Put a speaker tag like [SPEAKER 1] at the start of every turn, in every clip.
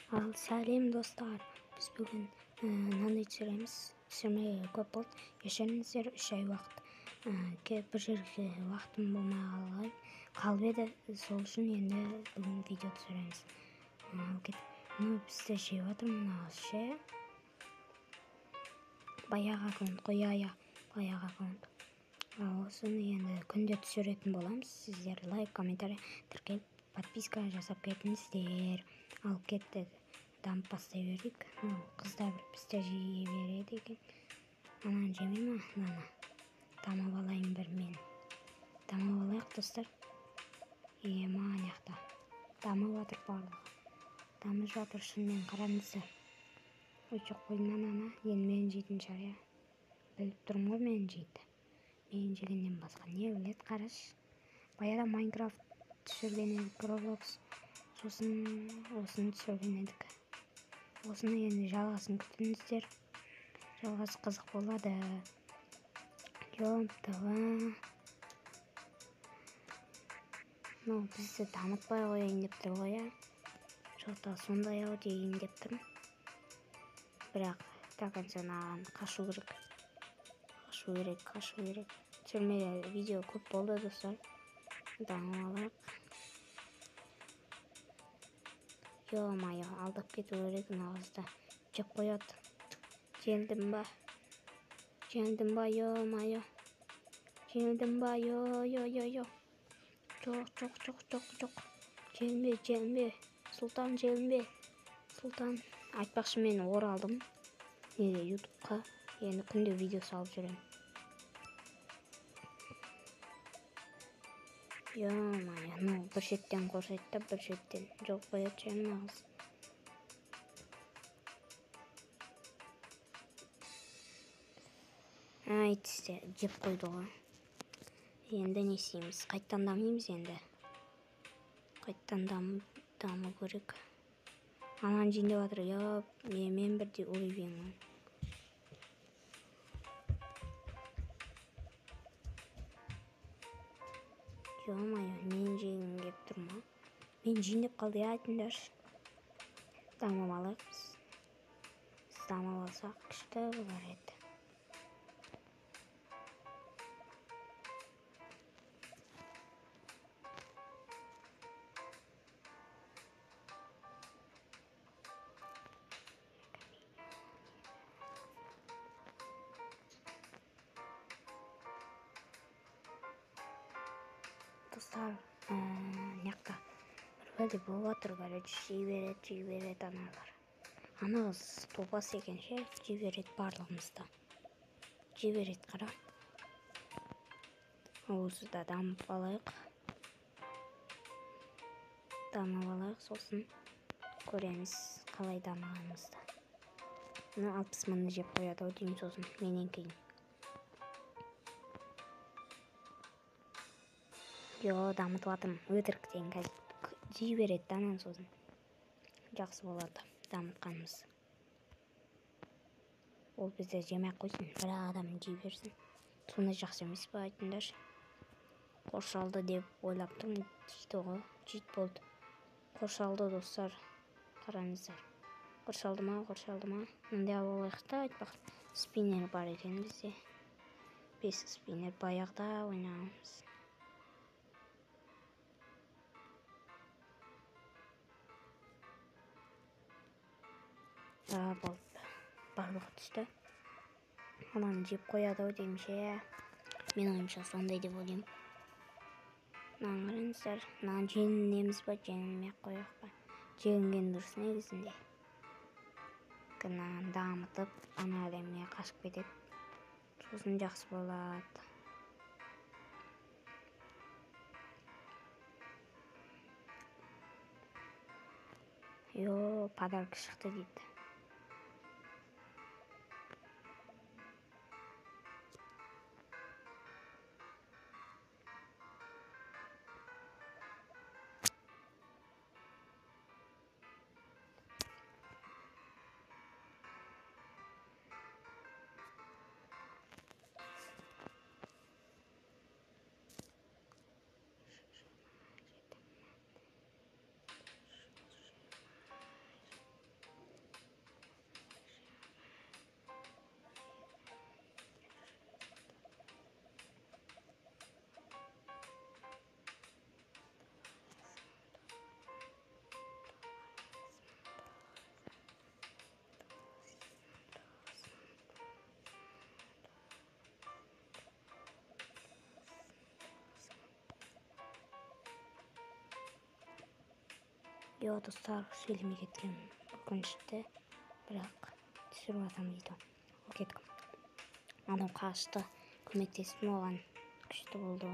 [SPEAKER 1] Ал сәлем достар. Біз бүгін нан пісіреміз. Пісірмегелі көп болды. Кешіріңіздер, 3 ай уақыт бір жерге уақытым болмай қалып еді. Сол үшін енді бүгін видео түсіреміз. Біз де жеп жатырмын ше. Баяғы аккаунт қой, баяғы аккаунт. Осыны енді күнде түсіретін боламыз. Сіздер лайк, комментарий тіркеліп, подписка жасап кетіңіздер. Алып кеттік. Дамып бастай бердік. Қыздар бізде жей береді екен. Анан жемей ма? Наны. Дамып алайын бір мен. Дамып алайық достар. Маған яқта. Дамып жатыр барлығы. Дамып жатыр шынымен, қараңыздар. Ой, жоқ қойдым ананы. Енді мен жейтін шығар, я. Біліп тұрмын ғой мен жейді. Мен жегеннен басқа не білет, қараш. Баяда Майнкрафт түсірген едік, Roblox. Сосын осыны түсірген едік. Осыны енді жалғасын күтіңіздер. Жалғасы қызық болады. Жоптығы. Бізді дамытпай қояйын деп тұр ғой, я. Жоқта сондай ау дейін деп тұрмын. Бірақ до конца қашу керек. Түсірмеге видео көп болды достар. Дамып алайық. Йо-майо, алдап кету керек нағызда. Жеп қояды. Желдім ба, йо-майо. Желдім ба, йо. Жоқ. Желінбе. Сұлтан, желінбе. Сұлтан. Айтпақшы, мен оралдым. Неге ютубқа. Енді күнде видео салып жүрем. Йо-майо, бір шеттен қоршайды, бір шеттен. Жоқ қояды жем нағыз. Айтысты, жеп қойды ғой. Енді не істейміз? Қайттан дамимыз енді. Қайттан даму керек. Анан жиндеп жатыр, я, мен бірде уровень. Йо-майо, мен жегім кеп тұр ма? Мен жиндеп қалды, айтыңдаршы. Дамып алайық біз. Дамып алсақ, күшті болар еді. Достар, неқта бір бәлде болып жатыр, жей береді аналар. Анағыз топас екен ше, жей береді барлығымызда. Жей береді, қара. Осы да дамып алайық. Сосын көреміз қалай дамығанымызды. 60 мыңды жеп қояды ау деймін сосын, менен кейін. Йо, дамытып атырмын. Өтірік дейін қазір. Жей береді анан сосын. Жақсы болады дамытқанымыз. Ол бізде жемей қойсын, бір адам жей берсін. Сондай жақсы емес па, айтыңдаршы. Қоршалды деп ойлап тұрмын, дейді ғой. Жейт болды. Қоршалды достар. Қараңыздар. Қоршалды ма? Мындай алайық та, айтпақ. Спиннер бар екен бізде. 5 спиннер баяғыда ойнағанбыз. Барлығы түсті. Анан жеп қояды ау деймін ше. Мен ойымша сондай деп ойлаймын. Нан қараңыздар. Нан жеңінеміз ба, жеңілмей қояқ па. Жеңген дұрыс негізінде. Нан дамытып, ана әлемге қашып кетеді. Сосын жақсы болады. Йо, подарка шықты дейді. Yo dostlar, filmi ketken өкүнүчтүү, бирок түшүрүп атам видео. Ал кетким. Адам качты, көмөктештим оған, күчтүү болду.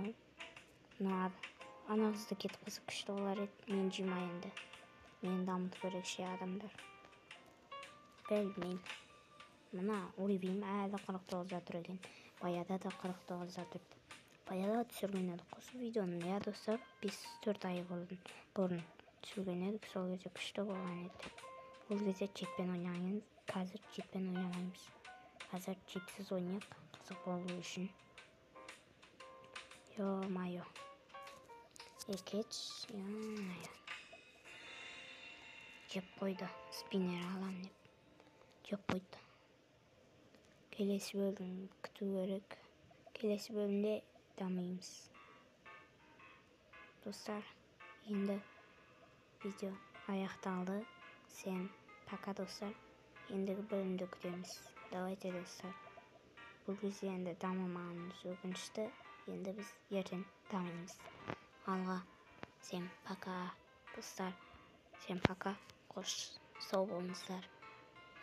[SPEAKER 1] Ана кызды кетип калса күчтүү болар эди. Мен жумай энди. Мени дамытуу керек адамдар. Билбейм. Мына Уривим әлі 49 жатыр екен. Баяда да 49 жатырды. Баяда түсірген едік осы видеоны. Я достар, 5-4 ай бұрын түсірген едік. Сол кезде күшті болған еді. Ол кезде чекпен ойнаған. Қазір чекпен ойнамаймыз. Қазір чексіз ойнайық. Қызық болу үшін. Йо-майо. Екеч. Йо-майо. Жеп қойды. Спиннер алам деп. Жеп қойды. Келесі бөлім күту керек. Келесі бөлімде дамимыз. Достар, енді видео аяқталды. Всем пока, достар. Ендігі бөлімді күтеміз. Давайте, достар. Бұл кезде енді дамымағанымыз өкінішті. Енді біз ертең дамимыз. Алға. Всем пока, достар. Всем пока. Қош сау болыңыздар.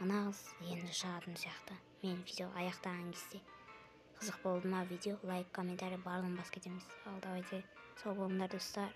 [SPEAKER 1] Мына қыз енді шығатын сияқты. Мен видео аяқтаған кезде. Қызық болды ма видео? Лайк, комментарий барлығын басып кетеміз. Ал давайте сау болыңдар, достар.